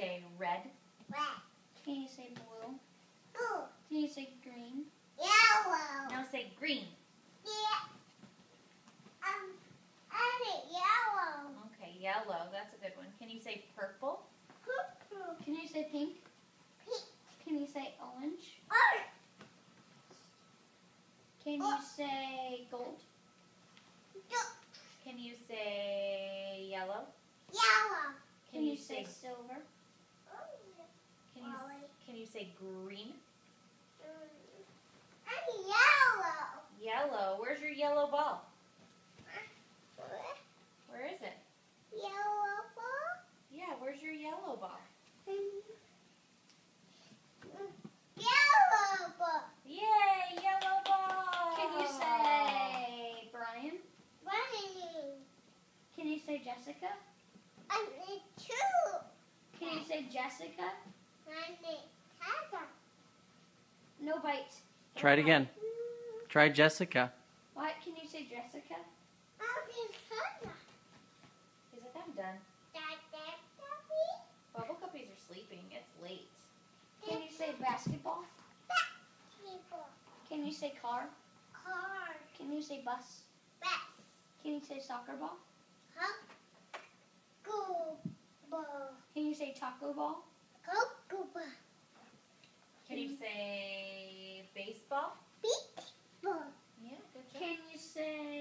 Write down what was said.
say red? Red. Can you say blue? Blue. Can you say green? Yellow. Now say green. Yeah. Yellow. Okay, yellow. That's a good one. Can you say purple? Purple. Can you say pink? Pink. Can you say orange? Orange. Can you say gold? Can you say yellow? Yellow. Can you say silver? Can you say green? Yellow. Yellow. Where's your yellow ball? Where is it? Yellow ball. Yeah, where's your yellow ball? Yellow ball. Yay, yellow ball! Can you say Brian? Running. Can you say Jessica? I need two. Can you say Jessica? I need Tata. No bite. Try it again. Try Jessica. What? Can you say Jessica? I need Tata. Is it I'm done? Bubble guppies are sleeping. It's late. Can you say basketball? Can you say car? Car. Can you say bus? Bus. Can you say soccer ball? Go ball. Can you say taco ball? Go ball. Can you say baseball? Beach ball. Yeah, good job. Can you say